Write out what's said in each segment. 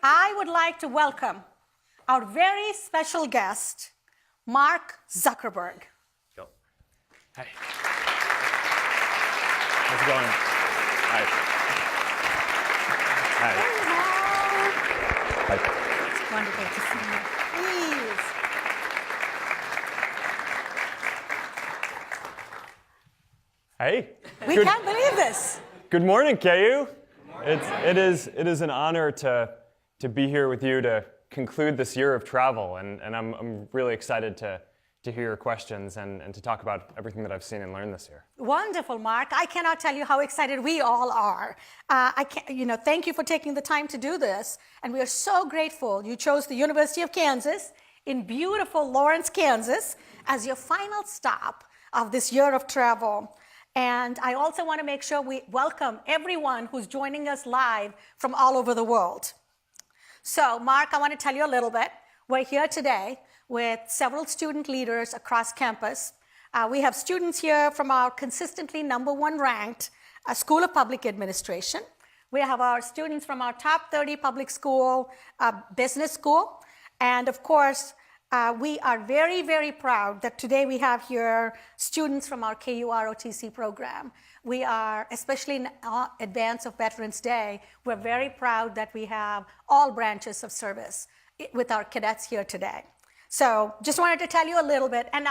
I would like to welcome our very special guest, Mark Zuckerberg. Go. Hi. How's it going? Hi. Hi. Hello. Hi. It's wonderful to see you. Please. Hey. We can't believe this. Good morning, KU. It is an honor to be here with you to conclude this year of travel, and I'm really excited to hear your questions and to talk about everything that I've seen and learned this year. Wonderful, Mark. I cannot tell you how excited we all are. Thank you for taking the time to do this, and we are so grateful you chose the University of Kansas in beautiful Lawrence, Kansas, as your final stop of this year of travel. And I also want to make sure we welcome everyone who's joining us live from all over the world. So, Mark, I want to tell you a little bit. We're here today with several student leaders across campus. We have students here from our consistently #1 ranked School of Public Administration. We have our students from our top 30 public school, business school. And of course, we are very, very proud that today we have here students from our KU ROTC program. We are, especially in advance of Veterans Day, we're very proud that we have all branches of service with our cadets here today. So just wanted to tell you a little bit, and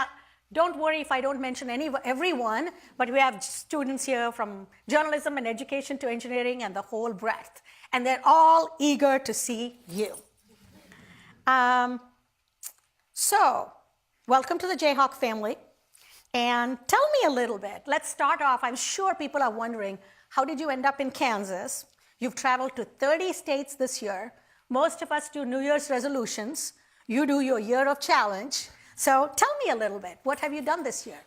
don't worry if I don't mention everyone, but we have students here from journalism and education to engineering and the whole breadth, and they're all eager to see you. So, welcome to the Jayhawk family, and tell me a little bit. Let's start off. I'm sure people are wondering, how did you end up in Kansas? You've traveled to 30 states this year. Most of us do New Year's resolutions. You do your year of challenge. So tell me a little bit. What have you done this year?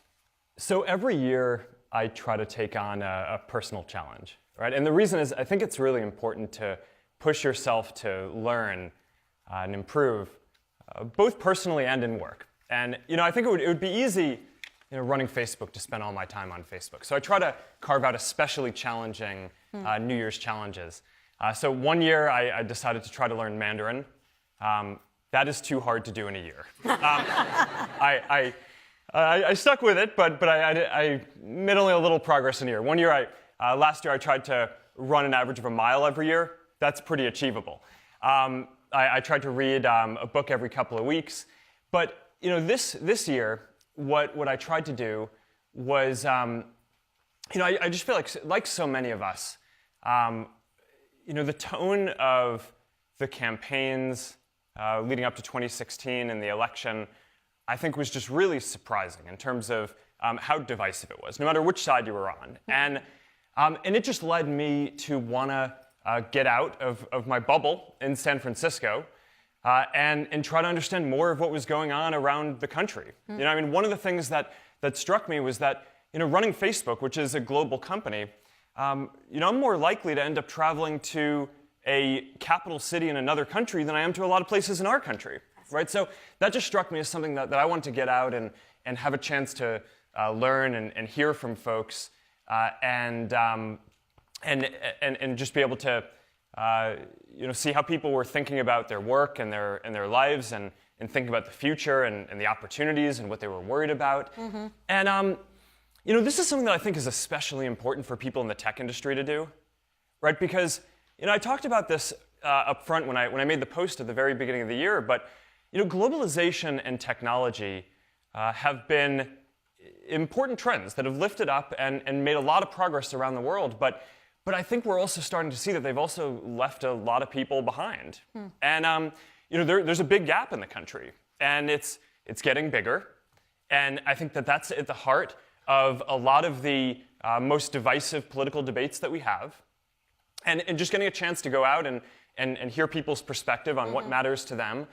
So every year I try to take on a personal challenge, right? And the reason is I think it's really important to push yourself to learn and improve, both personally and in work. And I think it would be easy, running Facebook, to spend all my time on Facebook. So I try to carve out especially challenging New Year's challenges. So one year I decided to try to learn Mandarin. That is too hard to do in a year. I stuck with it, but I made only a little progress in a year. Last year I tried to run an average of a mile every year. That's pretty achievable. I tried to read a book every couple of weeks, but this year, what I tried to do was, I just feel like so many of us, the tone of the campaigns leading up to 2016 and the election, I think was just really surprising in terms of how divisive it was, no matter which side you were on, and it just led me to want to get out of my bubble in San Francisco and try to understand more of what was going on around the country. One of the things that struck me was that, running Facebook, which is a global company, I'm more likely to end up traveling to a capital city in another country than I am to a lot of places in our country, right? So that just struck me as something that I wanted to get out and have a chance to learn and hear from folks and just be able to see how people were thinking about their work and their lives and think about the future and the opportunities and what they were worried about. Mm-hmm. And this is something that I think is especially important for people in the tech industry to do, right? Because I talked about this up front when I made the post at the very beginning of the year, but globalization and technology have been important trends that have lifted up and made a lot of progress around the world, but I think we're also starting to see that they've also left a lot of people behind. And there's a big gap in the country, and it's getting bigger. And I think that's at the heart of a lot of the most divisive political debates that we have. And just getting a chance to go out and hear people's perspective on what matters to them.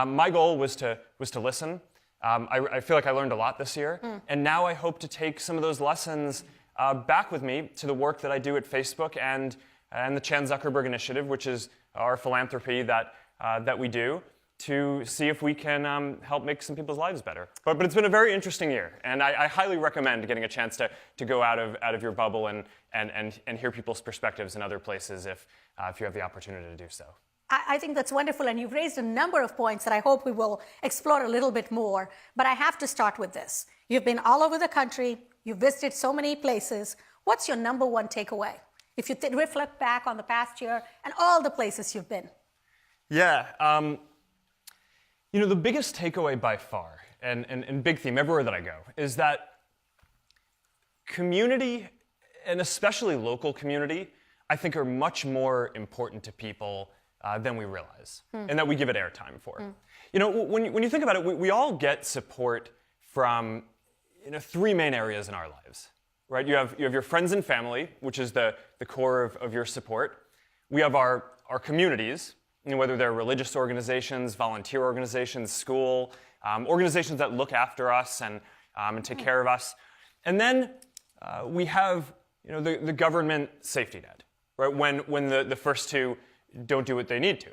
My goal was to listen. I feel like I learned a lot this year, and now I hope to take some of those lessons back with me to the work that I do at Facebook and the Chan Zuckerberg Initiative, which is our philanthropy that we do, to see if we can help make some people's lives better. But it's been a very interesting year, and I highly recommend getting a chance to go out of your bubble and hear people's perspectives in other places if you have the opportunity to do so. I think that's wonderful, and you've raised a number of points that I hope we will explore a little bit more. But I have to start with this. You've been all over the country. You've visited so many places. What's your number one takeaway? If you reflect back on the past year and all the places you've been. Yeah, the biggest takeaway by far, and big theme everywhere that I go, is that community, and especially local community, I think are much more important to people than we realize, and that we give it airtime for. When you think about it, we all get support from three main areas in our lives, right? You have your friends and family, which is the core of your support. We have our communities, whether they're religious organizations, volunteer organizations, school, organizations that look after us and take care of us. And then we have the government safety net, right? When the first two don't do what they need to.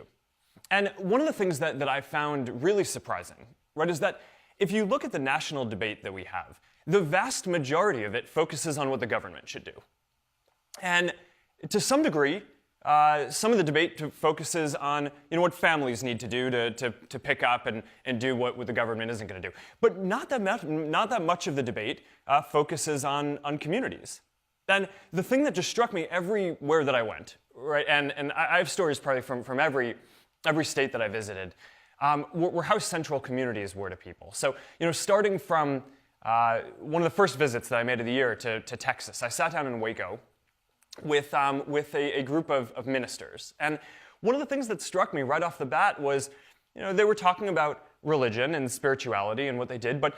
And one of the things that I found really surprising, right, is that if you look at the national debate that we have, the vast majority of it focuses on what the government should do. And to some degree, some of the debate focuses on what families need to do to pick up and do what the government isn't going to do. But not that much of the debate focuses on communities. And the thing that just struck me everywhere that I went, right, and I have stories probably from every state that I visited, were how central communities were to people. So starting from one of the first visits that I made of the year to Texas, I sat down in Waco with a group of ministers. And one of the things that struck me right off the bat was, they were talking about religion and spirituality and what they did, but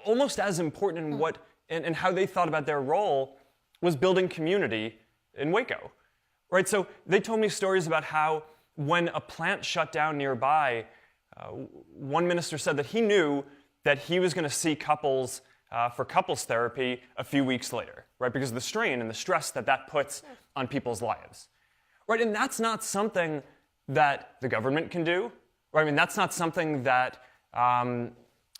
almost as important in what and how they thought about their role was building community in Waco, right? So they told me stories about how when a plant shut down nearby, one minister said that he knew that he was going to see couples for couples therapy a few weeks later, right? Because of the strain and the stress that puts on people's lives, right? And that's not something that the government can do, right? I mean, that's not something that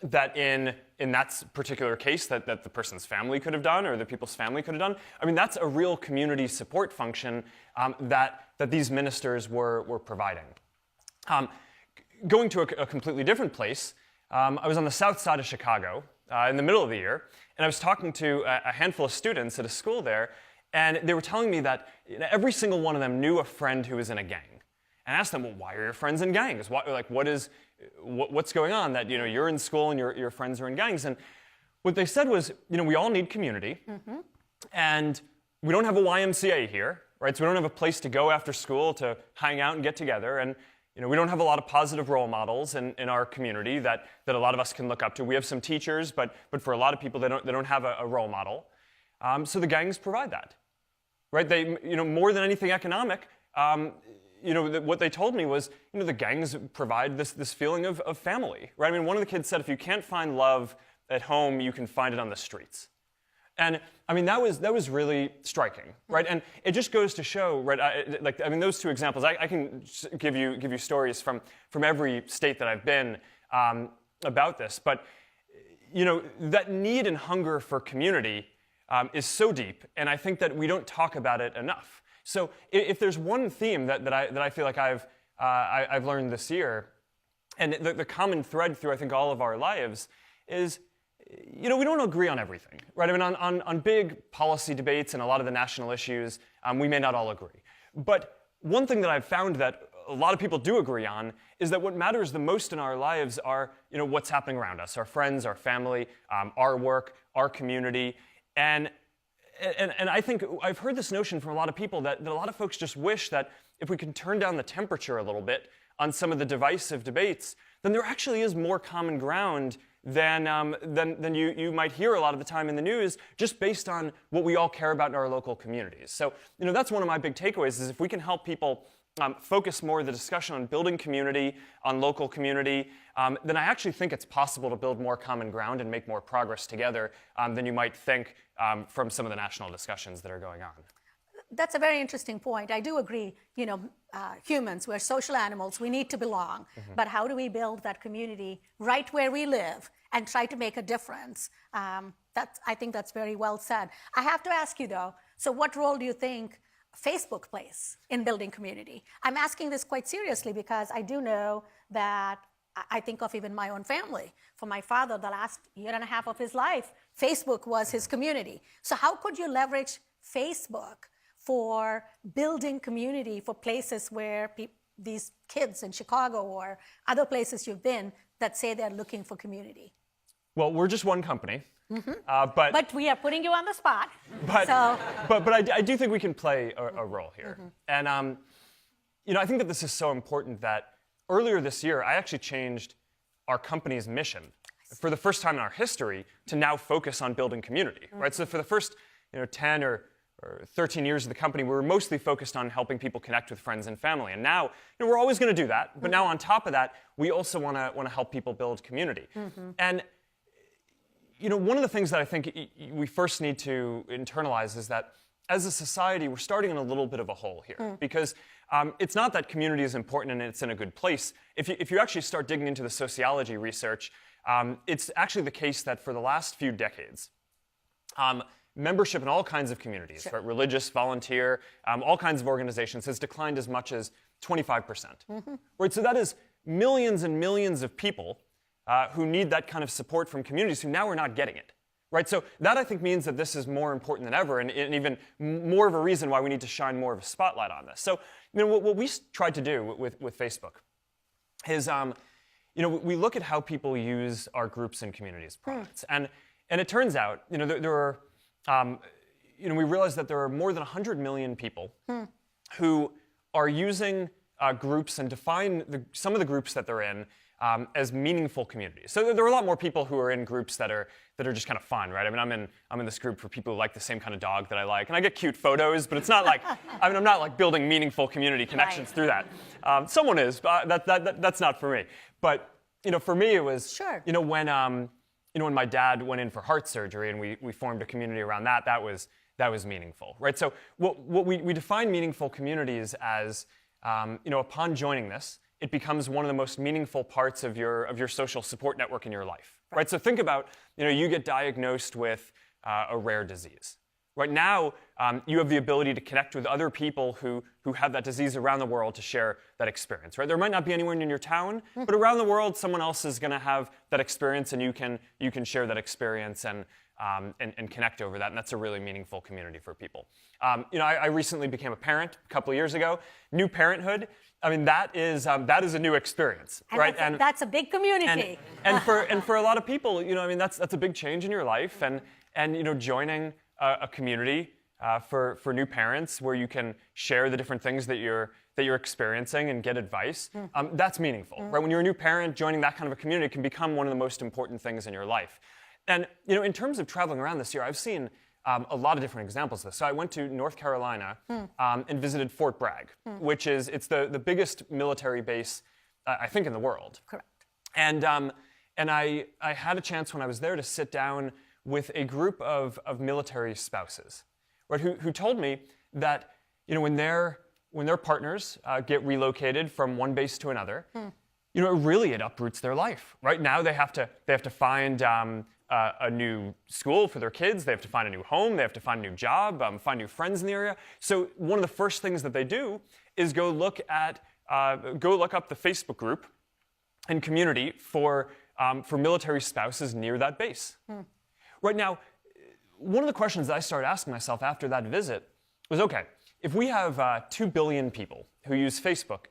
that in that particular case that the person's family could have done or the people's family could have done. I mean, that's a real community support function that these ministers were providing. Going to a completely different place, I was on the south side of Chicago in the middle of the year, and I was talking to a handful of students at a school there, and they were telling me that every single one of them knew a friend who was in a gang. And I asked them, well, why are your friends in gangs? What's going on that you're in school and your friends are in gangs? And what they said was, we all need community, and we don't have a YMCA here, right? So we don't have a place to go after school to hang out and get together, and we don't have a lot of positive role models in our community that a lot of us can look up to. We have some teachers, but for a lot of people, they don't have a role model. So the gangs provide that, right? They, more than anything economic. What they told me was, the gangs provide this feeling of family, right? I mean, one of the kids said, if you can't find love at home, you can find it on the streets. And I mean, that was really striking, right? And it just goes to show, right? Those two examples. I can give you stories from every state that I've been about this, but that need and hunger for community is so deep, and I think that we don't talk about it enough. So if there's one theme that I feel like I've learned this year, and the common thread through I think all of our lives is, we don't agree on everything, right? I mean, on big policy debates and a lot of the national issues, we may not all agree. But one thing that I've found that a lot of people do agree on is that what matters the most in our lives are, what's happening around us, our friends, our family, our work, our community, and I think I've heard this notion from a lot of people that a lot of folks just wish that if we can turn down the temperature a little bit on some of the divisive debates, then there actually is more common ground than you might hear a lot of the time in the news, just based on what we all care about in our local communities. So that's one of my big takeaways, is if we can help people focus more of the discussion on building community, on local community, then I actually think it's possible to build more common ground and make more progress together than you might think from some of the national discussions that are going on. That's a very interesting point. I do agree, humans, we're social animals, we need to belong. But how do we build that community right where we live and try to make a difference? I think that's very well said. I have to ask you though, so what role do you think Facebook plays in building community. I'm asking this quite seriously because I do know that I think of even my own family. For my father, the last year and a half of his life, Facebook was his community. So how could you leverage Facebook for building community for places where these kids in Chicago or other places you've been that say they're looking for community? Well, we're just one company. But we are putting you on the spot. But I do think we can play a role here. And I think that this is so important that earlier this year, I actually changed our company's mission for the first time in our history to now focus on building community, right? So for the first 10 or 13 years of the company, we were mostly focused on helping people connect with friends and family. And now, we're always going to do that. But now on top of that, we also want to help people build community. And one of the things that I think we first need to internalize is that as a society, we're starting in a little bit of a hole here. Because it's not that community is important and it's in a good place. If you actually start digging into the sociology research, it's actually the case that for the last few decades, membership in all kinds of communities, right, religious, volunteer, all kinds of organizations, has declined as much as 25%. Right, so that is millions and millions of people who need that kind of support from communities who now are not getting it. Right, so that I think means that this is more important than ever, and even more of a reason why we need to shine more of a spotlight on this. So, what we tried to do with Facebook is, we look at how people use our groups and communities products, and it turns out, there are, we realized that there are more than 100 million people who are using groups and define some of the groups that they're in as meaningful communities. So there are a lot more people who are in groups that are just kind of fun, right? I mean, I'm in this group for people who like the same kind of dog that I like, and I get cute photos, but it's not like I'm not like building meaningful community connections through that. Someone is, but that's not for me. But for me, it was when my dad went in for heart surgery and we formed a community around that. That was meaningful, right? So what we define meaningful communities as, upon joining this, it becomes one of the most meaningful parts of your social support network in your life, right? So think about, you get diagnosed with a rare disease. Right now, you have the ability to connect with other people who have that disease around the world to share that experience, right? There might not be anyone in your town, but around the world, someone else is going to have that experience, and you can share that experience and connect over that, and that's a really meaningful community for people. I recently became a parent a couple of years ago. New parenthood. I mean, that is a new experience, and right? That's a big community. And for a lot of people, that's a big change in your life, and joining a community for new parents where you can share the different things that you're experiencing and get advice. That's meaningful, right? When you're a new parent, joining that kind of a community can become one of the most important things in your life. And in terms of traveling around this year, I've seen a lot of different examples of this. So I went to North Carolina and visited Fort Bragg, which is the biggest military base, I think, in the world. Correct. And I had a chance when I was there to sit down with a group of military spouses, right, who told me that when their partners get relocated from one base to another, it uproots their life. Right now they have to find a new school for their kids. They have to find a new home. They have to find a new job, find new friends in the area. So one of the first things that they do is go look up the Facebook group and community for military spouses near that base. Right now, one of the questions that I started asking myself after that visit was, okay, if we have 2 billion people who use Facebook,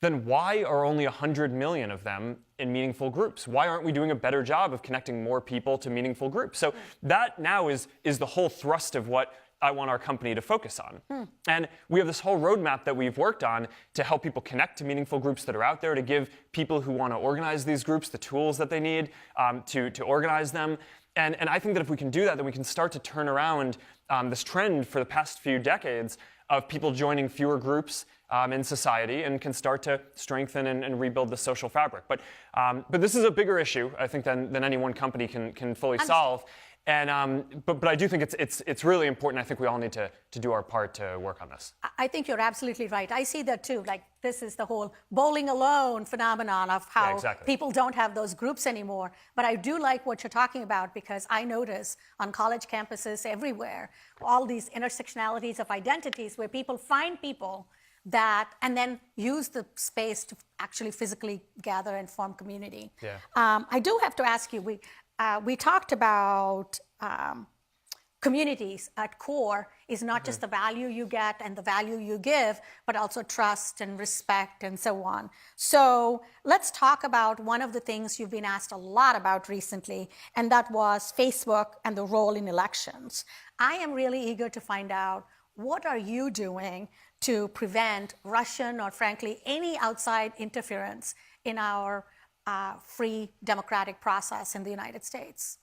then why are only 100 million of them in meaningful groups? Why aren't we doing a better job of connecting more people to meaningful groups? So that now is the whole thrust of what I want our company to focus on. And we have this whole roadmap that we've worked on to help people connect to meaningful groups that are out there, to give people who want to organize these groups the tools that they need to organize them. And I think that if we can do that, then we can start to turn around this trend for the past few decades of people joining fewer groups in society, and can start to strengthen and rebuild the social fabric. But this is a bigger issue, I think, than any one company can fully solve. But I do think it's really important. I think we all need to do our part to work on this. I think you're absolutely right. I see that too. Like, this is the whole bowling alone phenomenon of how exactly. people don't have those groups anymore. But I do like what you're talking about, because I notice on college campuses everywhere all these intersectionalities of identities where people find people that, and then use the space to actually physically gather and form community. Yeah. I do have to ask you, we talked about communities at core is not just the value you get and the value you give, but also trust and respect and so on. So let's talk about one of the things you've been asked a lot about recently, and that was Facebook and the role in elections. I am really eager to find out, what are you doing to prevent Russian or, frankly, any outside interference in our free democratic process in the United States?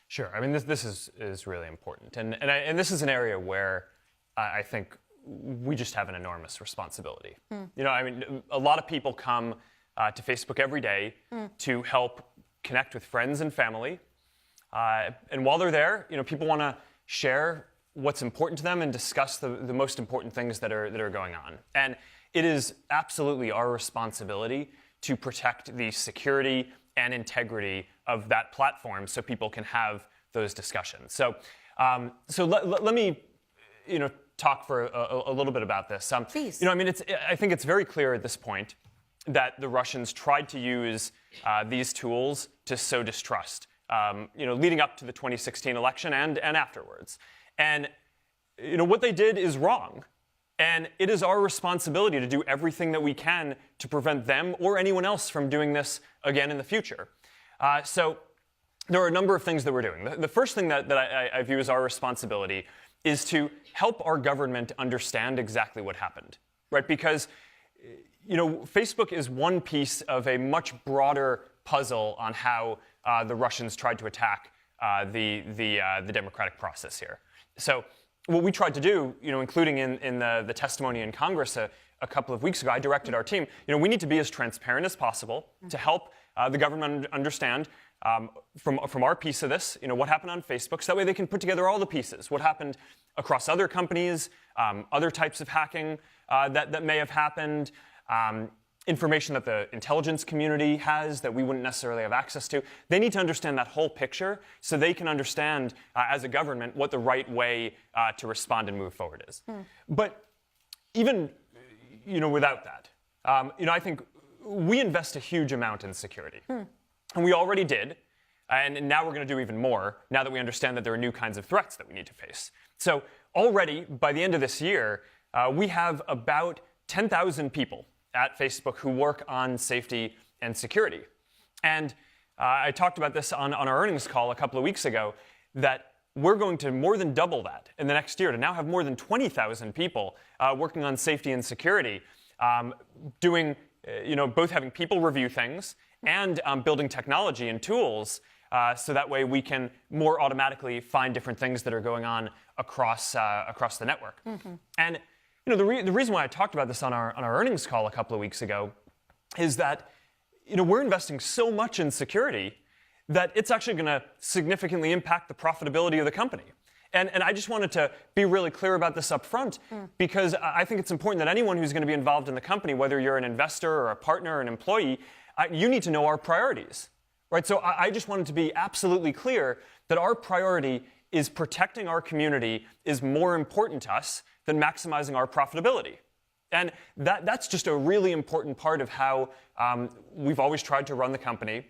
Sure. I mean, this is really important, and this is an area where I think we just have an enormous responsibility. You know, I mean, a lot of people come to Facebook every day to help connect with friends and family, and while they're there, you know, people want to share what's important to them and discuss the most important things that are going on. And it is absolutely our responsibility to protect the security and integrity of that platform so people can have those discussions. So, let me, you know, talk for a little bit about this. Please. You know, I mean, I think it's very clear at this point that the Russians tried to use these tools to sow distrust, you know, leading up to the 2016 election and afterwards. And, you know, what they did is wrong. And it is our responsibility to do everything that we can to prevent them or anyone else from doing this again in the future. So there are a number of things that we're doing. The first thing that I view as our responsibility is to help our government understand exactly what happened, right? Because, you know, Facebook is one piece of a much broader puzzle on how the Russians tried to attack the democratic process here. So what we tried to do, you know, including in the testimony in Congress a couple of weeks ago, I directed our team, you know, we need to be as transparent as possible to help the government understand from our piece of this, you know, what happened on Facebook, so that way they can put together all the pieces. What happened across other companies, other types of hacking that may have happened, information that the intelligence community has that we wouldn't necessarily have access to. They need to understand that whole picture so they can understand, as a government, what the right way to respond and move forward is. But even, you know, without that, you know, I think we invest a huge amount in security. And we already did, and now we're going to do even more now that we understand that there are new kinds of threats that we need to face. So already, by the end of this year, we have about 10,000 people at Facebook who work on safety and security. And I talked about this on our earnings call a couple of weeks ago, that we're going to more than double that in the next year to now have more than 20,000 people working on safety and security, doing, you know, both having people review things and building technology and tools so that way we can more automatically find different things that are going on across the network. And you know, the reason why I talked about this on our earnings call a couple of weeks ago is that, you know, we're investing so much in security that it's actually going to significantly impact the profitability of the company. And I just wanted to be really clear about this up front, because I think it's important that anyone who's going to be involved in the company, whether you're an investor or a partner or an employee, you need to know our priorities, right? So I just wanted to be absolutely clear that our priority is protecting our community is more important to us than maximizing our profitability. And that's just a really important part of how we've always tried to run the company.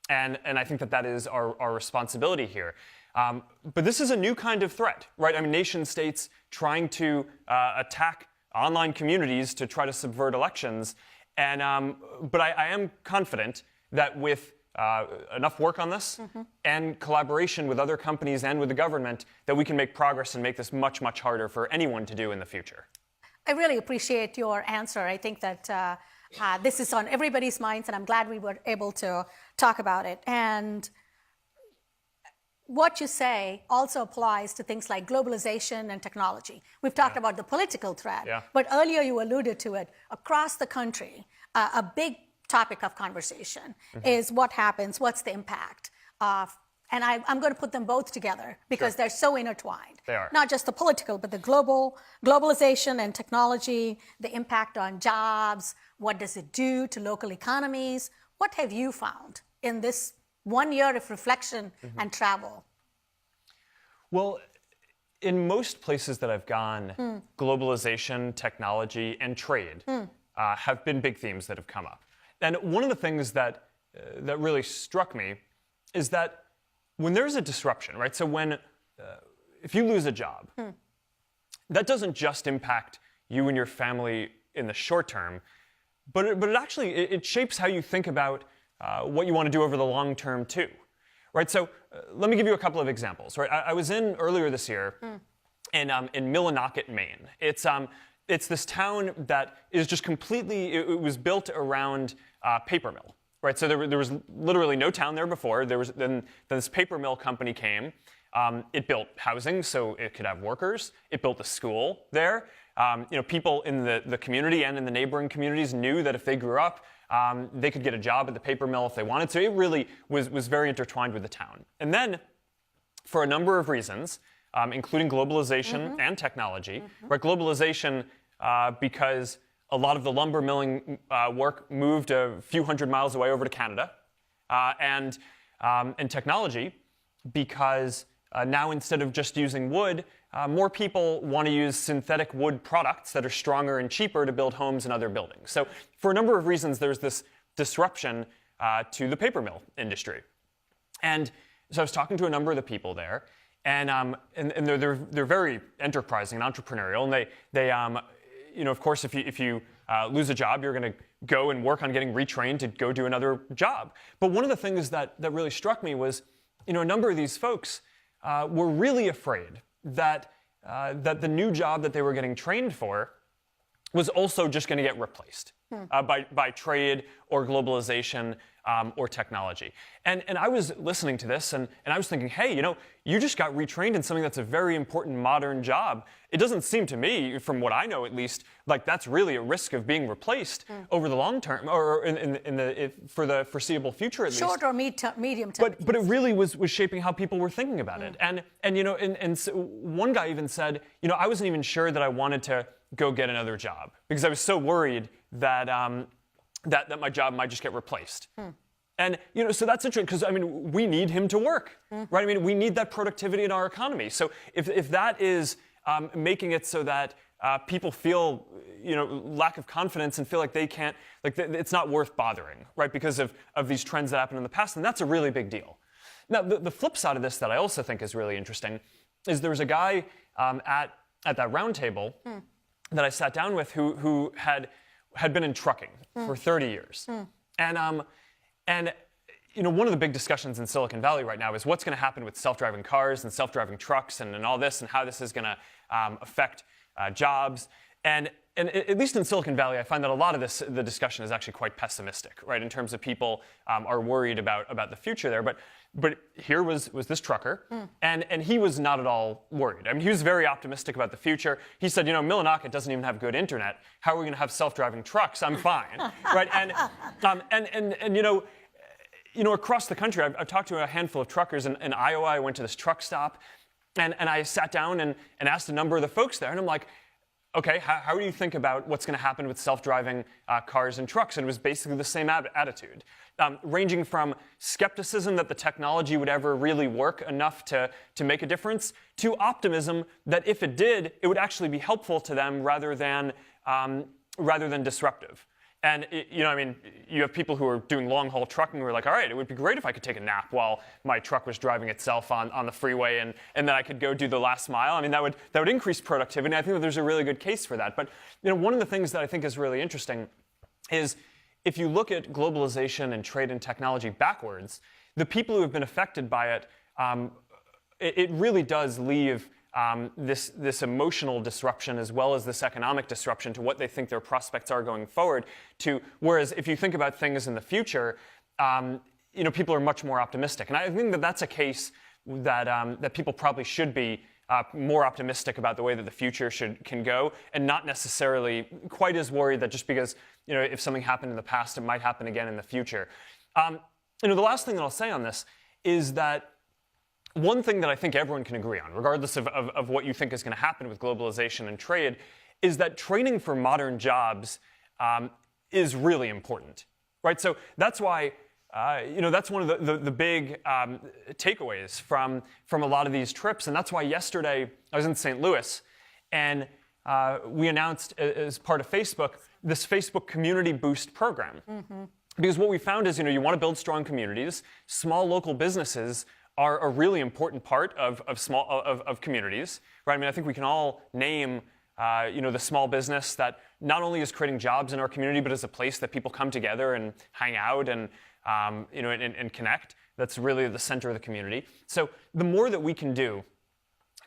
And I think that is our responsibility here. But this is a new kind of threat, right? I mean, nation states trying to attack online communities to try to subvert elections. And but I am confident that with enough work on this and collaboration with other companies and with the government, that we can make progress and make this much, much harder for anyone to do in the future. I really appreciate your answer. I think that this is on everybody's minds, and I'm glad we were able to talk about it. And what you say also applies to things like globalization and technology. We've talked about the political threat, but earlier you alluded to it. Across the country, a big topic of conversation is what happens, what's the impact of And I'm going to put them both together because they're so intertwined. They are. Not just the political, but the globalization and technology, the impact on jobs, what does it do to local economies? What have you found in this 1 year of reflection and travel? Well, in most places that I've gone, globalization, technology, and trade have been big themes that have come up. And one of the things that really struck me is that when there's a disruption, right? So if you lose a job, that doesn't just impact you and your family in the short term, but it actually shapes how you think about what you want to do over the long term too, right? So let me give you a couple of examples, right? I was in earlier this year in Millinocket, Maine. It's this town that is just completely, it was built around paper mill, right? So there was literally no town there before. Then this paper mill company came. It built housing so it could have workers. It built a school there. People in the community and in the neighboring communities knew that if they grew up, they could get a job at the paper mill if they wanted. So it really was very intertwined with the town. And then, for a number of reasons, including globalization and technology, right? Globalization because a lot of the lumber milling work moved a few hundred miles away over to Canada, and technology because now instead of just using wood, more people want to use synthetic wood products that are stronger and cheaper to build homes and other buildings. So for a number of reasons, there's this disruption to the paper mill industry. And so I was talking to a number of the people there, and they're very enterprising and entrepreneurial, and they of course, if you lose a job, you're going to go and work on getting retrained to go do another job. But one of the things that really struck me was, a number of these folks were really afraid that the new job that they were getting trained for was also just going to get replaced by trade or globalization or technology. And I was listening to this, and I was thinking, hey, you just got retrained in something that's a very important modern job. It doesn't seem to me, from what I know at least, like that's really a risk of being replaced over the long term, or for the foreseeable future at least. Short or medium term. But it really was shaping how people were thinking about it. And so one guy even said, I wasn't even sure that I wanted to go get another job because I was so worried that that my job might just get replaced. And so that's interesting because we need him to work, right? We need that productivity in our economy. So if that is making it so that people feel lack of confidence and feel like they can't, it's not worth bothering, right? Because of these trends that happened in the past, then that's a really big deal. Now the flip side of this that I also think is really interesting is there was a guy at that round table that I sat down with who had been in trucking for 30 years. And one of the big discussions in Silicon Valley right now is what's going to happen with self-driving cars and self-driving trucks and all this and how this is going to affect jobs. And at least in Silicon Valley, I find that a lot of the discussion is actually quite pessimistic, right? In terms of people are worried about the future there. But here was this trucker, and he was not at all worried. He was very optimistic about the future. He said, Millinocket doesn't even have good internet. How are we going to have self-driving trucks? I'm fine, right? And across the country, I've talked to a handful of truckers. In Iowa, I went to this truck stop, and I sat down and asked a number of the folks there, and I'm like, okay, how do you think about what's going to happen with self-driving cars and trucks? And it was basically the same attitude, ranging from skepticism that the technology would ever really work enough to make a difference, to optimism that if it did, it would actually be helpful to them rather than disruptive. And you have people who are doing long-haul trucking who are like, all right, it would be great if I could take a nap while my truck was driving itself on the freeway, and then I could go do the last mile. That would increase productivity. And I think that there's a really good case for that. But one of the things that I think is really interesting is if you look at globalization and trade and technology backwards, the people who have been affected by it, it really does leave this emotional disruption as well as this economic disruption to what they think their prospects are going forward. Whereas if you think about things in the future, people are much more optimistic, and I think that that's a case that people probably should be more optimistic about the way that the future can go, and not necessarily quite as worried that just because if something happened in the past, it might happen again in the future. The last thing that I'll say on this is that one thing that I think everyone can agree on, regardless of what you think is going to happen with globalization and trade, is that training for modern jobs is really important, right? So that's why, that's one of the big takeaways from a lot of these trips, and that's why yesterday I was in St. Louis, and we announced as part of Facebook this Facebook Community Boost program. Because what we found is, you want to build strong communities. Small local businesses are a really important part of communities, right? I mean, I think we can all name, the small business that not only is creating jobs in our community, but is a place that people come together and hang out and, and connect. That's really the center of the community. So the more that we can do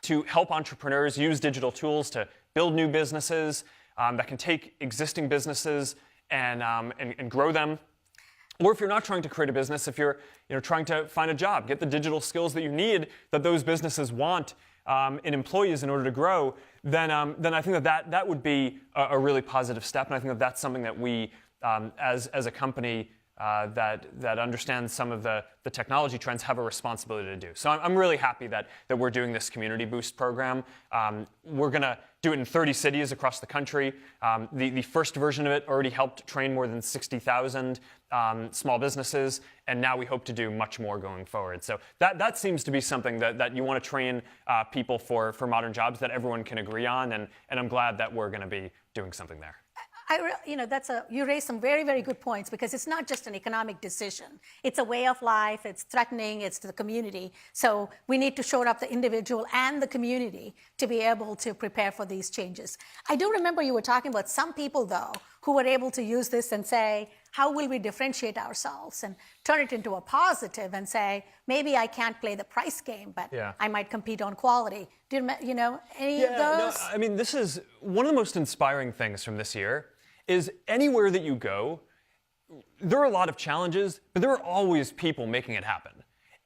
to help entrepreneurs use digital tools to build new businesses that can take existing businesses and grow them. Or if you're not trying to create a business, if you're trying to find a job, get the digital skills that you need that those businesses want in employees in order to grow, then I think that would be a really positive step. And I think that's something that we, as a company that understands some of the technology trends, have a responsibility to do. So I'm really happy that we're doing this Community Boost program. We're going to do it in 30 cities across the country. The first version of it already helped train more than 60,000 small businesses, and now we hope to do much more going forward. So that seems to be something that you want to train people for modern jobs that everyone can agree on, and I'm glad that we're going to be doing something there. You raised some very, very good points, because it's not just an economic decision. It's a way of life. It's threatening. It's to the community. So we need to shore up the individual and the community to be able to prepare for these changes. I do remember you were talking about some people, though, who were able to use this and say, how will we differentiate ourselves, and turn it into a positive and say, maybe I can't play the price game, but I might compete on quality. Do you know any of those? No, I mean, this is one of the most inspiring things from this year. Is anywhere that you go, there are a lot of challenges, but there are always people making it happen.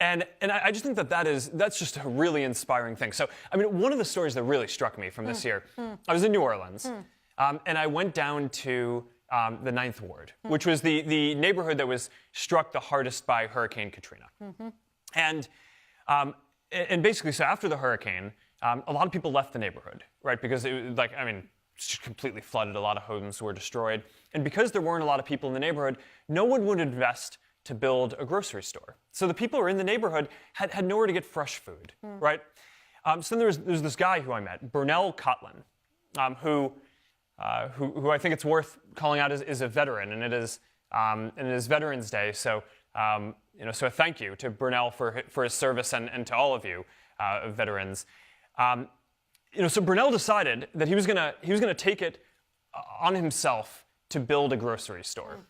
And I just think that's just a really inspiring thing. So, I mean, one of the stories that really struck me from this year, I was in New Orleans, and I went down to the 9th Ward, which was the neighborhood that was struck the hardest by Hurricane Katrina. And basically, so after the hurricane, a lot of people left the neighborhood, right? Because it was completely flooded, a lot of homes were destroyed. And because there weren't a lot of people in the neighborhood, no one would invest to build a grocery store. So the people who were in the neighborhood had nowhere to get fresh food, right? So then there's this guy who I met, Burnell Cotlin, who I think it's worth calling out is a veteran, and it is Veterans Day. So so a thank you to Burnell for his service, and to all of you veterans. So Burnell decided that he was gonna take it on himself to build a grocery store,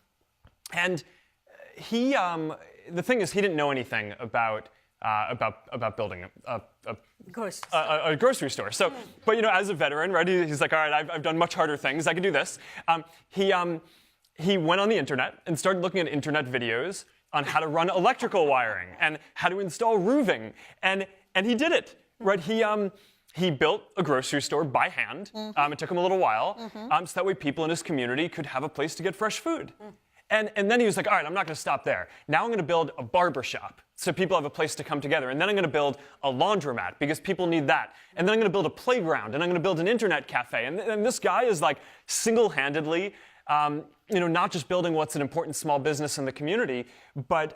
and the thing is, he didn't know anything about building a grocery store. So, but as a veteran, right? He's like, all right, I've done much harder things. I can do this. He went on the internet and started looking at internet videos on how to run electrical wiring and how to install roofing, and he did it, right? He built a grocery store by hand. It took him a little while, so that way people in his community could have a place to get fresh food. And then he was like, all right, I'm not going to stop there. Now I'm going to build a barber shop so people have a place to come together. And then I'm going to build a laundromat because people need that. And then I'm going to build a playground, and I'm going to build an internet cafe. And this guy is like single-handedly, not just building what's an important small business in the community, but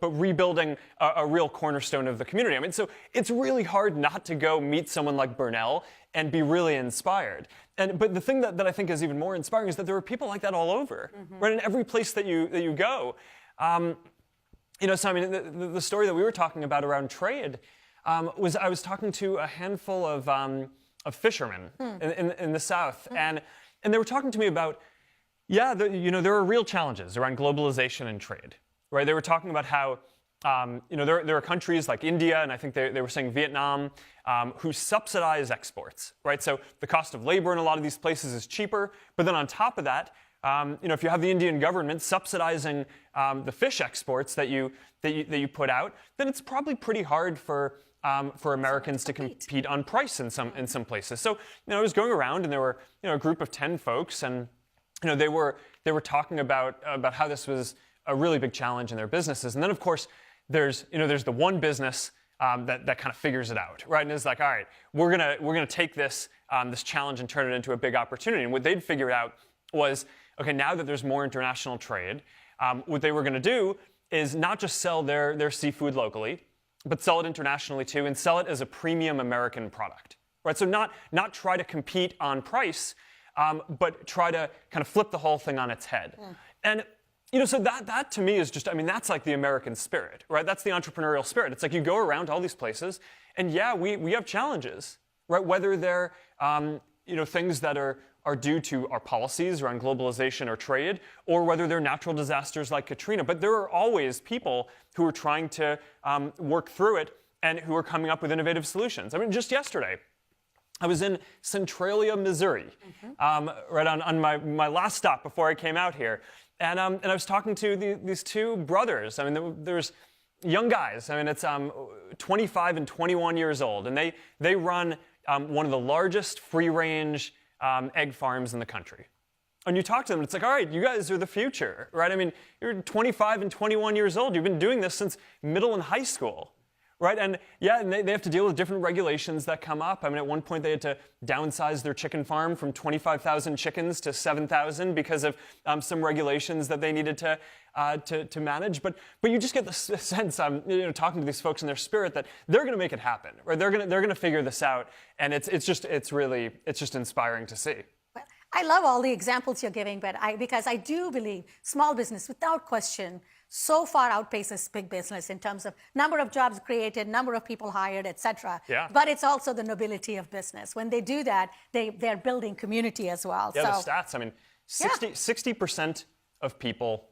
rebuilding a real cornerstone of the community. I mean, so it's really hard not to go meet someone like Burnell and be really inspired. But the thing that I think is even more inspiring is that there are people like that all over, right? In every place that you go. So I mean, the story that we were talking about around trade was I was talking to a handful of fishermen in the South, and they were talking to me about. There are real challenges around globalization and trade, right? They were talking about how, there are countries like India, and I think they were saying Vietnam, who subsidize exports, right? So the cost of labor in a lot of these places is cheaper, but then on top of that, if you have the Indian government subsidizing the fish exports that you put out, then it's probably pretty hard for Americans to compete on price in some places. So I was going around, and there were a group of 10 folks, and they were talking about how this was a really big challenge in their businesses. And then, of course, there's the one business that kind of figures it out, right? And is like, all right, we're gonna take this this challenge and turn it into a big opportunity. And what they'd figured out was, okay, now that there's more international trade, what they were going to do is not just sell their seafood locally, but sell it internationally too, and sell it as a premium American product, right? So not try to compete on price, but try to kind of flip the whole thing on its head. And so that to me is just, that's like the American spirit, right? That's the entrepreneurial spirit. It's like you go around all these places, and yeah, we have challenges, right? Whether they're things that are due to our policies around globalization or trade, or whether they're natural disasters like Katrina. But there are always people who are trying to work through it and who are coming up with innovative solutions. Just yesterday, I was in Centralia, Missouri, right on my last stop before I came out here. And I was talking to these two brothers. There's young guys. It's 25 and 21 years old. And they run one of the largest free-range egg farms in the country. And you talk to them, and it's like, all right, you guys are the future, right? You're 25 and 21 years old. You've been doing this since middle and high school, right? And yeah, and they have to deal with different regulations that come up. At one point, they had to downsize their chicken farm from 25,000 chickens to 7,000 because of some regulations that they needed to manage. But you just get the sense, talking to these folks in their spirit, that they're going to make it happen, right? They're going to figure this out, and it's just inspiring to see. Well, I love all the examples you're giving, but because I do believe small business, without question, so far outpaces big business in terms of number of jobs created, number of people hired, et cetera. Yeah. But it's also the nobility of business. When they do that, they're building community as well. Yeah, the stats. 60% of people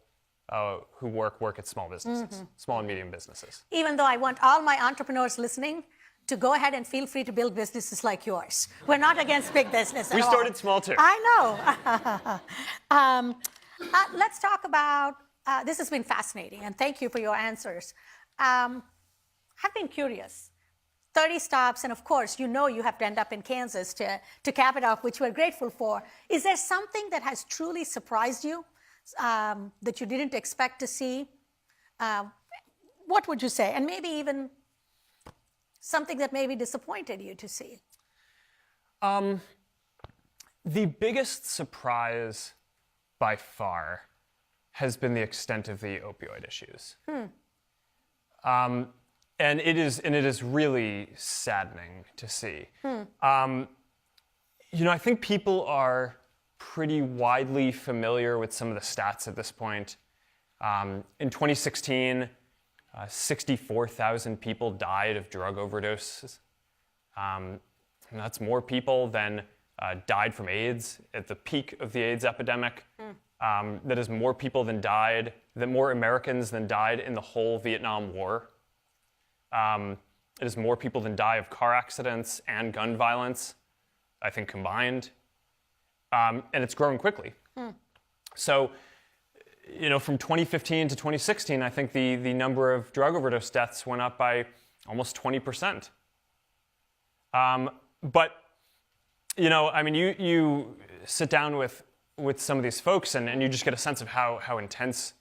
who work at small businesses, small and medium businesses. Even though I want all my entrepreneurs listening to go ahead and feel free to build businesses like yours. We're not against big business at all. We started small too. I know. Let's talk about, this has been fascinating, and thank you for your answers. I've been curious. 30 stops, and of course, you have to end up in Kansas to cap it off, which we're grateful for. Is there something that has truly surprised you that you didn't expect to see? What would you say? And maybe even something that maybe disappointed you to see? The biggest surprise by far has been the extent of the opioid issues. And it is really saddening to see. I think people are pretty widely familiar with some of the stats at this point. In 2016, 64,000 people died of drug overdoses. And that's more people than died from AIDS at the peak of the AIDS epidemic. That is more people more Americans than died in the whole Vietnam War. It is more people than die of car accidents and gun violence, I think, combined. And it's growing quickly. So, from 2015 to 2016, I think the number of drug overdose deaths went up by almost 20%. But, you sit down with some of these folks, and you just get a sense of how intense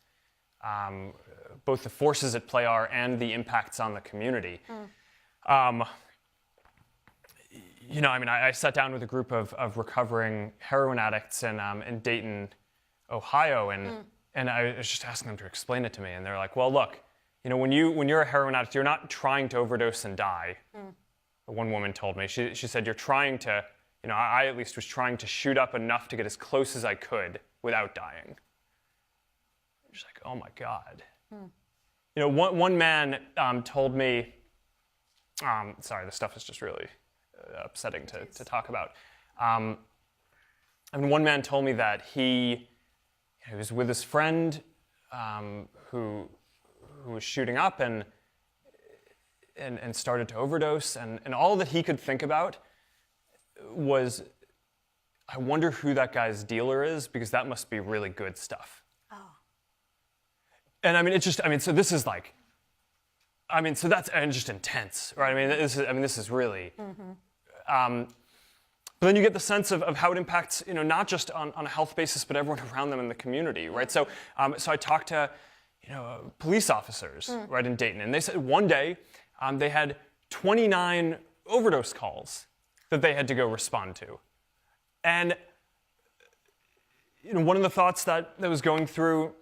both the forces at play are and the impacts on the community. I sat down with a group of recovering heroin addicts in Dayton, Ohio, and I was just asking them to explain it to me. And they're like, well, look, when you're a heroin addict, you're not trying to overdose and die. One woman told me, she said, you're trying to, I at least was trying to shoot up enough to get as close as I could without dying. Just like, oh my God. One man told me, sorry, this stuff is just really upsetting to talk about. One man told me that he was with his friend who was shooting up and started to overdose, and all that he could think about was, I wonder who that guy's dealer is, because that must be really good stuff. Oh. And so this is like, so that's just intense, right? This is really. But then you get the sense of how it impacts, not just on a health basis, but everyone around them in the community, right? So I talked to, police officers, right, in Dayton, and they said one day they had 29 overdose calls that they had to go respond to. And one of the thoughts that was going through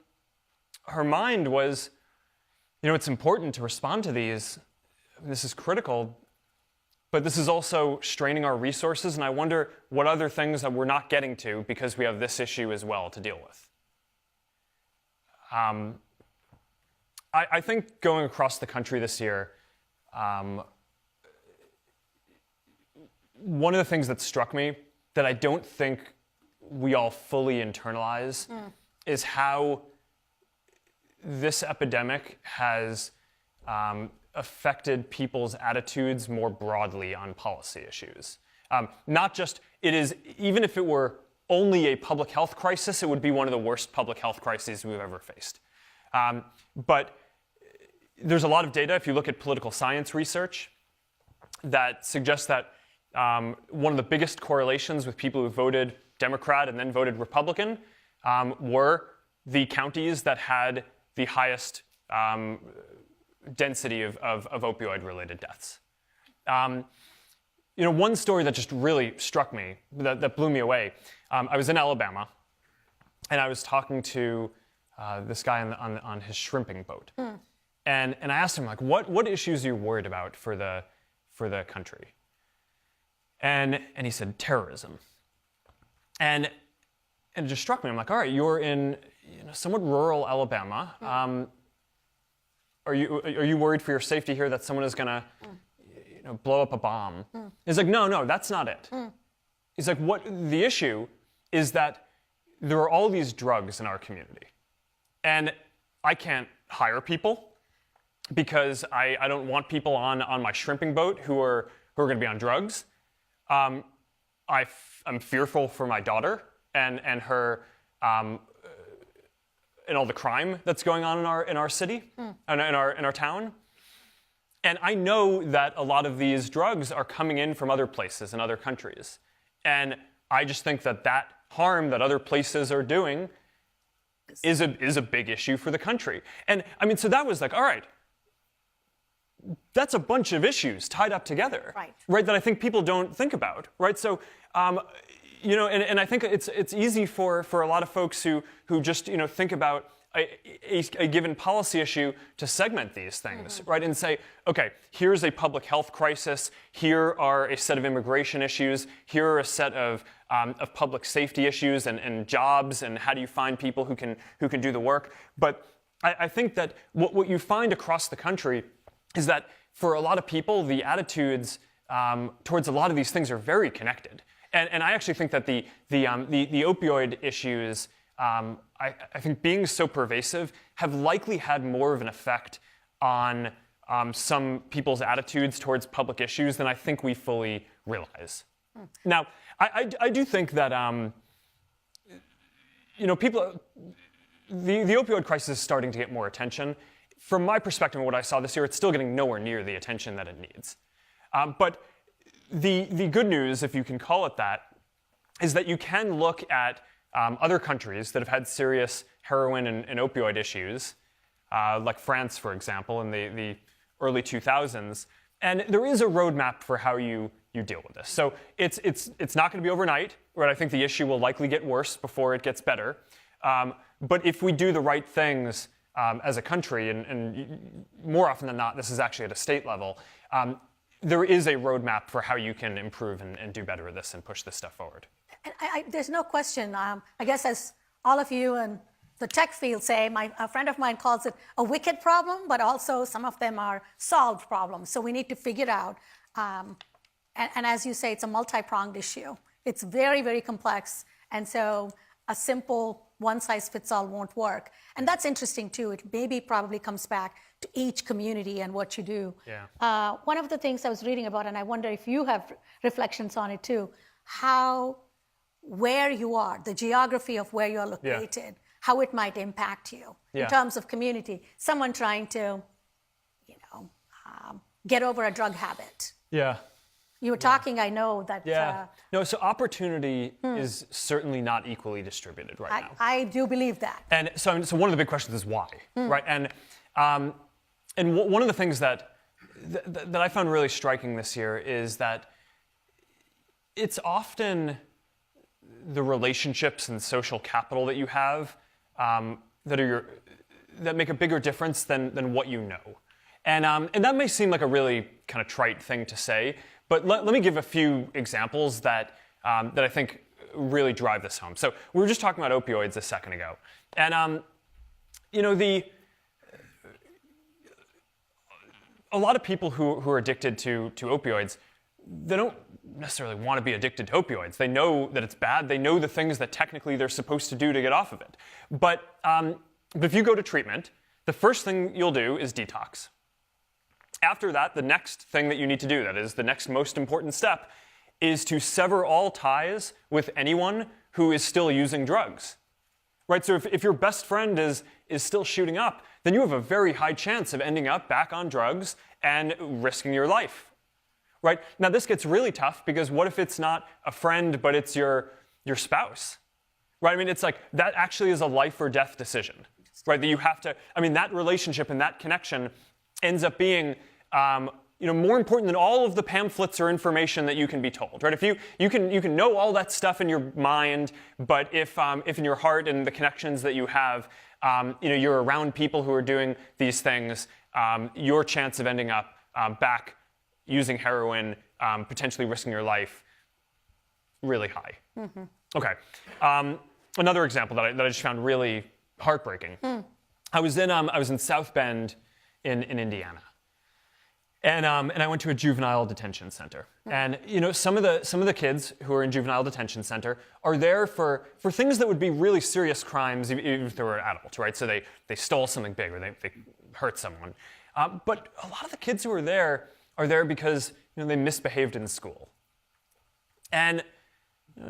her mind was, it's important to respond to these. This is critical, but this is also straining our resources, and I wonder what other things that we're not getting to because we have this issue as well to deal with. I think going across the country this year, one of the things that struck me that I don't think we all fully internalize is how this epidemic has affected people's attitudes more broadly on policy issues. Not just, even if it were only a public health crisis, it would be one of the worst public health crises we've ever faced. But there's a lot of data, if you look at political science research, that suggests that one of the biggest correlations with people who voted Democrat and then voted Republican were the counties that had the highest density of opioid-related deaths. One story that just really struck me, that blew me away, I was in Alabama, and I was talking to this guy on his shrimping boat. And I asked him, what issues are you worried about for the country? And he said, terrorism. And it just struck me. I'm like, all right, you're in somewhat rural Alabama. Are you worried for your safety here that someone is going to blow up a bomb? He's like, no, that's not it. He's like, the issue is that there are all these drugs in our community. And I can't hire people because I don't want people on my shrimping boat who are going to be on drugs. I'm fearful for my daughter and her and all the crime that's going on in our city and in our town. And I know that a lot of these drugs are coming in from other places in other countries. And I just think that harm that other places are doing is a big issue for the country. And so that was like, all right, that's a bunch of issues tied up together, right? That I think people don't think about, right? So, and I think it's easy for a lot of folks who just think about a given policy issue to segment these things, right? And say, okay, here's a public health crisis. Here are a set of immigration issues. Here are a set of public safety issues and jobs, and how do you find people who can do the work? But I think that what you find across the country is that for a lot of people, the attitudes towards a lot of these things are very connected. And I actually think that the opioid issues, I think being so pervasive, have likely had more of an effect on some people's attitudes towards public issues than I think we fully realize. Now, I do think that people, the opioid crisis is starting to get more attention. From my perspective and what I saw this year, it's still getting nowhere near the attention that it needs. But the good news, if you can call it that, is that you can look at other countries that have had serious heroin and opioid issues, like France, for example, in the early 2000s, and there is a roadmap for how you deal with this. So it's not going to be overnight, right? I think the issue will likely get worse before it gets better. But if we do the right things as a country, and more often than not, this is actually at a state level, there is a roadmap for how you can improve and do better at this and push this stuff forward. And there's no question. I guess as all of you in the tech field say, a friend of mine calls it a wicked problem, but also some of them are solved problems. So we need to figure out, and as you say, it's a multi-pronged issue. It's very, very complex. And so a simple one-size-fits-all won't work. And that's interesting, too. It maybe probably comes back to each community and what you do. Yeah. One of the things I was reading about, and I wonder if you have reflections on it, too, where you are, the geography of where you're located, how it might impact you in terms of community. Someone trying to, get over a drug habit. Yeah. You were talking, I know that... No, so opportunity is certainly not equally distributed right now. I do believe that. And so one of the big questions is why, right? And one of the things that that I found really striking this year is that it's often the relationships and social capital that you have that make a bigger difference than what you know. And that may seem like a really kind of trite thing to say, but let me give a few examples that I think really drive this home. So we were just talking about opioids a second ago. And a lot of people who are addicted to opioids, they don't necessarily want to be addicted to opioids. They know that it's bad. They know the things that technically they're supposed to do to get off of it. But if you go to treatment, the first thing you'll do is detox. After that, the next thing that you need to do, that is the next most important step, is to sever all ties with anyone who is still using drugs. Right? So if your best friend is still shooting up, then you have a very high chance of ending up back on drugs and risking your life. Right? Now this gets really tough because what if it's not a friend, but it's your spouse? Right? I mean, it's like that actually is a life or death decision. Right? That you have to, I mean, that relationship and that connection ends up being more important than all of the pamphlets or information that you can be told, right? If you can know all that stuff in your mind, but if in your heart and the connections that you have, you're around people who are doing these things, your chance of ending up back using heroin, potentially risking your life, really high. Mm-hmm. Okay. Another example that I just found really heartbreaking. I was in South Bend in Indiana. And I went to a juvenile detention center. And some of the kids who are in juvenile detention center are there for things that would be really serious crimes, even if they were adults, right? So they stole something big or they hurt someone. But a lot of the kids who are there because they misbehaved in school. And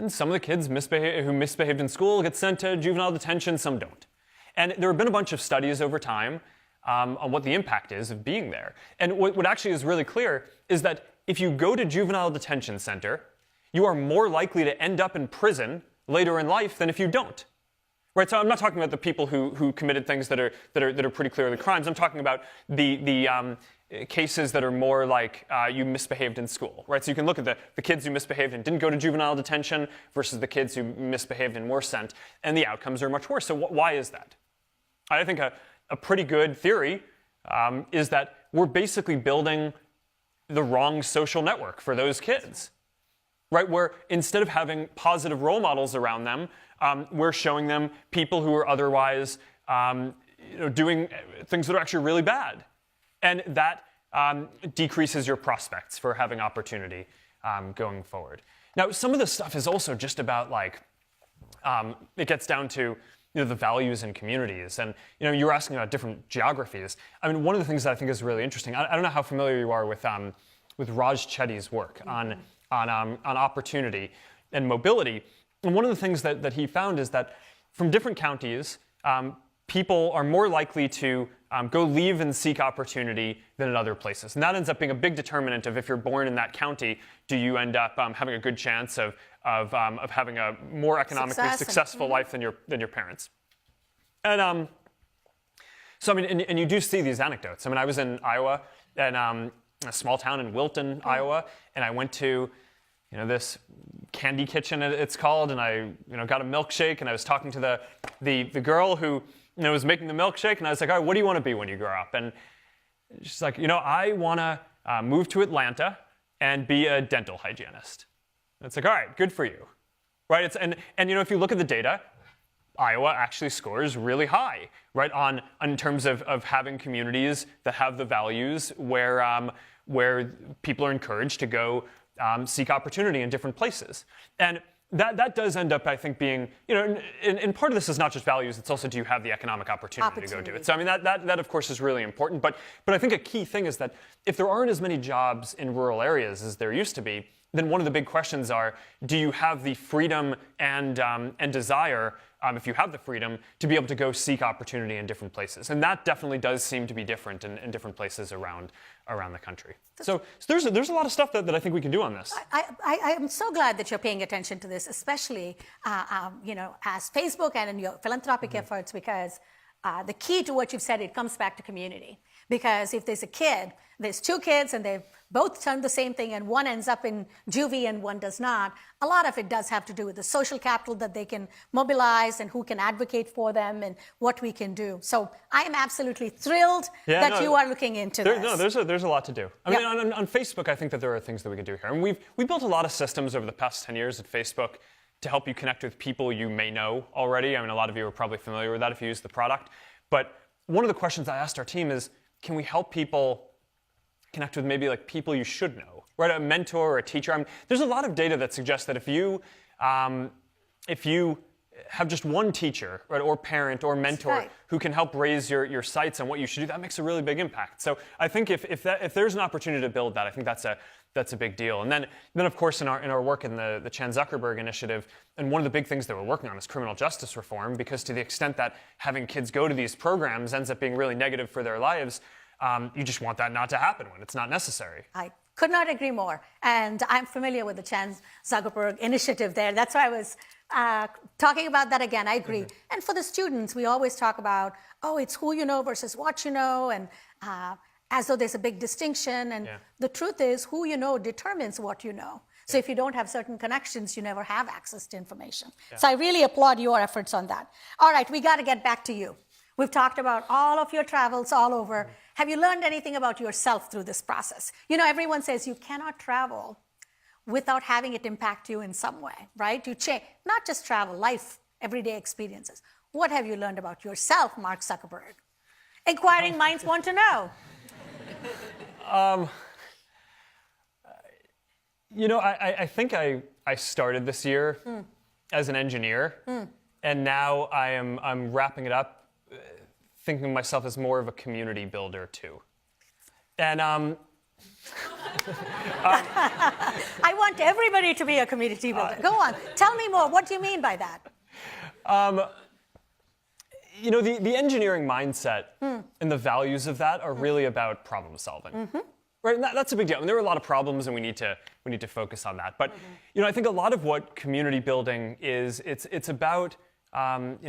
some of the kids who misbehaved in school get sent to juvenile detention, some don't. And there have been a bunch of studies over time on what the impact is of being there. And what actually is really clear is that if you go to juvenile detention center, you are more likely to end up in prison later in life than if you don't. Right? So I'm not talking about the people who committed things that are pretty clearly crimes. I'm talking about the cases that are more like you misbehaved in school. Right? So you can look at the kids who misbehaved and didn't go to juvenile detention versus the kids who misbehaved and were sent, and the outcomes are much worse. So why is that? I think a pretty good theory is that we're basically building the wrong social network for those kids, right? Where instead of having positive role models around them, we're showing them people who are otherwise doing things that are actually really bad. And that decreases your prospects for having opportunity going forward. Now, some of this stuff is also just about it gets down to the values in communities. And you were asking about different geographies. I mean, one of the things that I think is really interesting, I don't know how familiar you are with Raj Chetty's work on opportunity and mobility. And one of the things that he found is that from different counties, people are more likely to go leave and seek opportunity than in other places. And that ends up being a big determinant of if you're born in that county, do you end up having a good chance of having a more economically successful life than your parents. And so I mean, and you do see these anecdotes. I mean, I was in Iowa, and a small town in Wilton, Iowa, and I went to this candy kitchen, it's called, and I got a milkshake, and I was talking to the girl who was making the milkshake, and I was like, all right, what do you want to be when you grow up? And she's like, I want to move to Atlanta and be a dental hygienist. And it's like, all right, good for you, right? And if you look at the data, Iowa actually scores really high, right, in terms of having communities that have the values where people are encouraged to go seek opportunity in different places. And that does end up, I think, being, and part of this is not just values, it's also do you have the economic opportunity to go do it. So I mean, that of course is really important, but I think a key thing is that if there aren't as many jobs in rural areas as there used to be, then one of the big questions are, do you have the freedom and desire, if you have the freedom, to be able to go seek opportunity in different places? And that definitely does seem to be different in different places around the country. So there's a lot of stuff that I think we can do on this. I am so glad that you're paying attention to this, especially as Facebook and in your philanthropic efforts, because the key to what you've said, it comes back to community. Because if there's a kid, there's two kids and they've both done the same thing and one ends up in juvie and one does not, a lot of it does have to do with the social capital that they can mobilize and who can advocate for them and what we can do. So I am absolutely thrilled that you are looking into this. No, there's a lot to do. I mean, on Facebook, I think that there are things that we can do here. And we built a lot of systems over the past 10 years at Facebook to help you connect with people you may know already. I mean, a lot of you are probably familiar with that if you use the product. But one of the questions I asked our team is, can we help people connect with maybe like people you should know, right? A mentor or a teacher. I mean, there's a lot of data that suggests that if you have just one teacher, right, or parent or mentor who can help raise your sights on what you should do, that makes a really big impact. So I think if there's an opportunity to build that, I think that's a big deal. And then of course in our work in the Chan Zuckerberg initiative, and one of the big things that we're working on is criminal justice reform, because to the extent that having kids go to these programs ends up being really negative for their lives, you just want that not to happen when it's not necessary. I could not agree more. And I'm familiar with the Chan Zuckerberg initiative there. That's why I was talking about that again. I agree. Mm-hmm. And for the students, we always talk about, it's who you know versus what you know, and as though there's a big distinction. And the truth is, who you know determines what you know. So if you don't have certain connections, you never have access to information. Yeah. So I really applaud your efforts on that. All right, we got to get back to you. We've talked about all of your travels all over. Mm-hmm. Have you learned anything about yourself through this process? You know, everyone says you cannot travel without having it impact you in some way, right? You change, not just travel, life, everyday experiences. What have you learned about yourself, Mark Zuckerberg? Inquiring minds want to know. You know, I think I started this year as an engineer, and now I'm wrapping it up thinking of myself as more of a community builder too. And I want everybody to be a community builder. Go on, tell me more. What do you mean by that? You know, the engineering mindset and the values of that are really about problem solving. Mm-hmm. Right, and that's a big deal. I mean, there are a lot of problems, and we need to focus on that. But you know, I think a lot of what community building is, it's about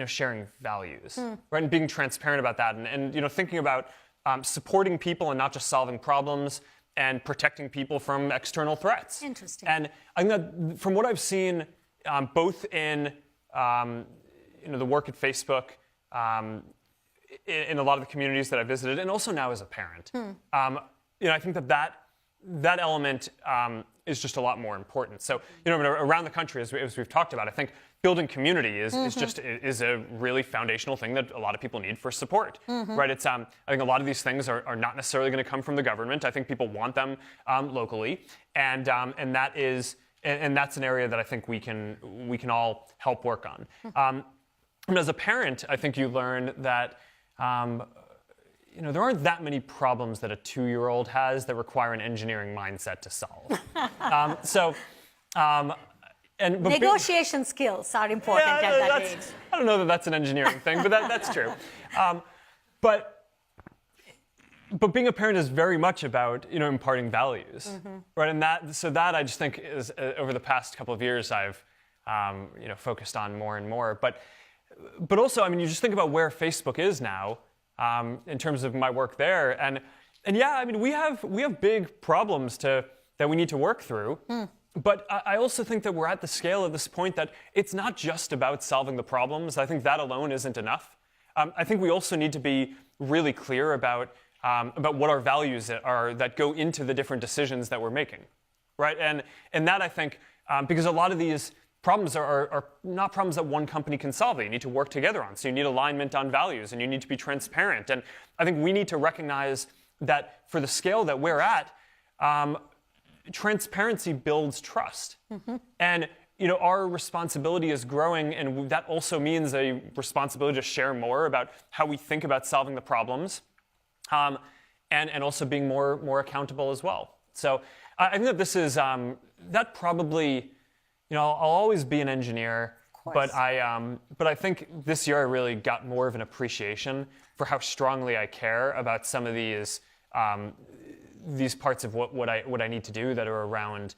sharing values, right, and being transparent about that, and you know, thinking about supporting people and not just solving problems, and protecting people from external threats. Interesting. And I think that from what I've seen, both in the work at Facebook, in a lot of the communities that I visited, and also now as a parent. I think that element is just a lot more important. So, you know, around the country, as we've talked about, I think building community is a really foundational thing that a lot of people need for support, right? It's I think a lot of these things are not necessarily going to come from the government. I think people want them locally, and that's an area that I think we can all help work on. And as a parent, I think you learn that. There aren't that many problems that a 2-year-old has that require an engineering mindset to solve. Negotiation skills are important at that age. I don't know that that's an engineering thing, but that's true. But being a parent is very much about imparting values, right? And that I just think is over the past couple of years I've focused on more and more. But also, I mean, you just think about where Facebook is now. In terms of my work there, and yeah, I mean, we have big problems that we need to work through. But I also think that we're at the scale at this point that it's not just about solving the problems. I think that alone isn't enough. I think we also need to be really clear about what our values are that go into the different decisions that we're making, right? And that I think because a lot of these problems are not problems that one company can solve that you need to work together on. So you need alignment on values, and you need to be transparent. And I think we need to recognize that for the scale that we're at, transparency builds trust. And our responsibility is growing, and that also means a responsibility to share more about how we think about solving the problems, and also being more accountable as well. So I think that this is that probably. I'll always be an engineer, but I think this year I really got more of an appreciation for how strongly I care about some of these parts of what I need to do that are around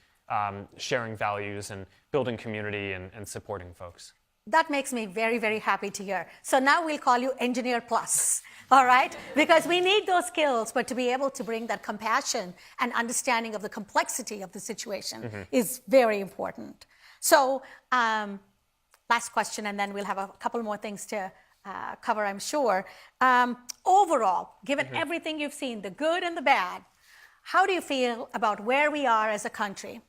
sharing values and building community and supporting folks. That makes me very, very happy to hear. So now we'll call you Engineer Plus, all right? Because we need those skills, but to be able to bring that compassion and understanding of the complexity of the situation is very important. So last question, and then we'll have a couple more things to cover, I'm sure. Overall, given everything you've seen, the good and the bad, how do you feel about where we are as a country?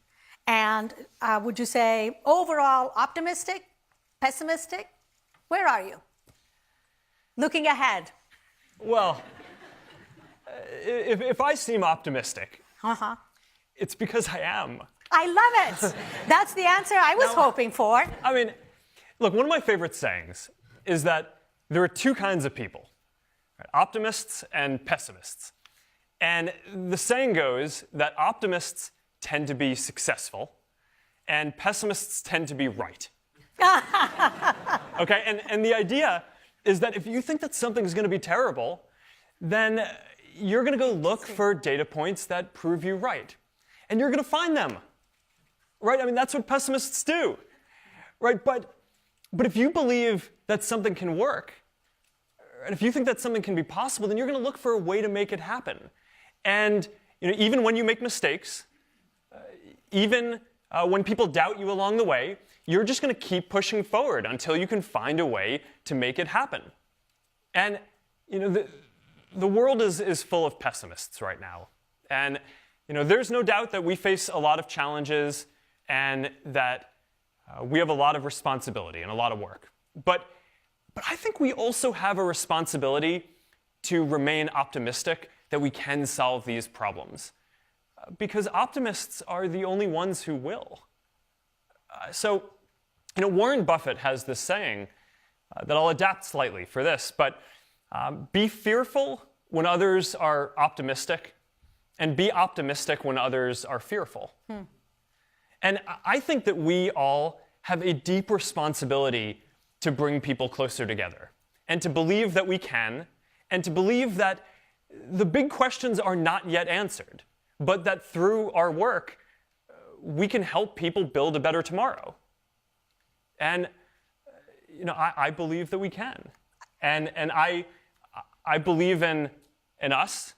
And would you say overall optimistic, pessimistic? Where are you? Looking ahead. Well, if I seem optimistic, it's because I am. I love it. That's the answer I was hoping for. I mean, look, one of my favorite sayings is that there are two kinds of people, right? Optimists and pessimists. And the saying goes that optimists tend to be successful and pessimists tend to be right. Okay, and the idea is that if you think that something's going to be terrible, then you're going to go look for data points that prove you right. And you're going to find them. Right? I mean, that's what pessimists do. Right? But if you believe that something can work, and if you think that something can be possible, then you're going to look for a way to make it happen. And even when you make mistakes, even when people doubt you along the way, you're just going to keep pushing forward until you can find a way to make it happen. And the world is full of pessimists right now. And there's no doubt that we face a lot of challenges and that we have a lot of responsibility and a lot of work. But I think we also have a responsibility to remain optimistic that we can solve these problems. Because optimists are the only ones who will. So Warren Buffett has this saying that I'll adapt slightly for this, but be fearful when others are optimistic, and be optimistic when others are fearful. And I think that we all have a deep responsibility to bring people closer together, and to believe that we can, and to believe that the big questions are not yet answered, but that through our work, we can help people build a better tomorrow. And I believe that we can. And I believe in us,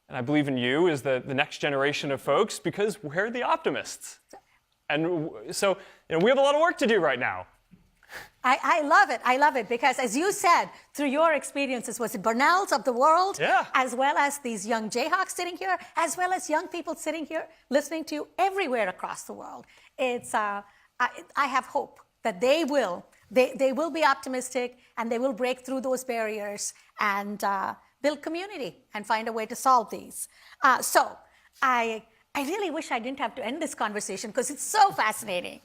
and I believe in you as the next generation of folks, because we're the optimists. And so we have a lot of work to do right now. I love it. I love it because, as you said, through your experiences, was it Burnells of the world, as well as these young Jayhawks sitting here, as well as young people sitting here listening to you everywhere across the world. It's I have hope that they will be optimistic and they will break through those barriers and build community and find a way to solve these. So I really wish I didn't have to end this conversation because it's so fascinating.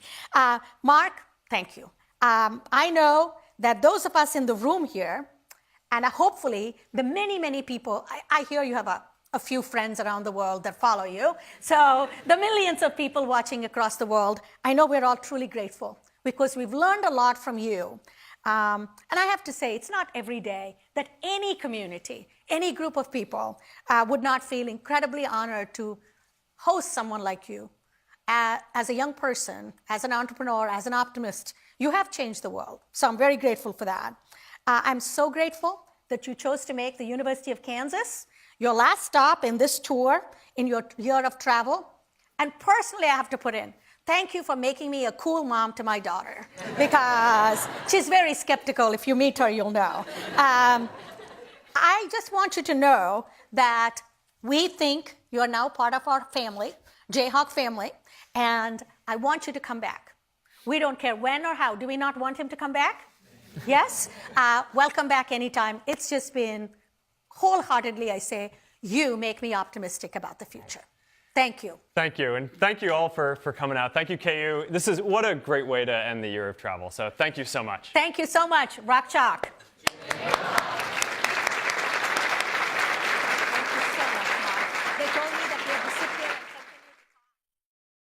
Mark, thank you. I know that those of us in the room here, and hopefully the many, many people, I hear you have a few friends around the world that follow you. So the millions of people watching across the world, I know we're all truly grateful because we've learned a lot from you. And I have to say, it's not every day that any community, any group of people would not feel incredibly honored to host someone like you. As a young person, as an entrepreneur, as an optimist, you have changed the world. So I'm very grateful for that. I'm so grateful that you chose to make the University of Kansas your last stop in this tour, in your year of travel. And personally, I have to put in, thank you for making me a cool mom to my daughter, because she's very skeptical. If you meet her, you'll know. I just want you to know that we think you're now part of our family, Jayhawk family, and I want you to come back. We don't care when or how. Do we not want him to come back? Yes? Welcome back anytime. It's just been, wholeheartedly, I say, you make me optimistic about the future. Thank you. Thank you, and thank you all for coming out. Thank you, KU. What a great way to end the year of travel, so thank you so much. Thank you so much. Rock chalk.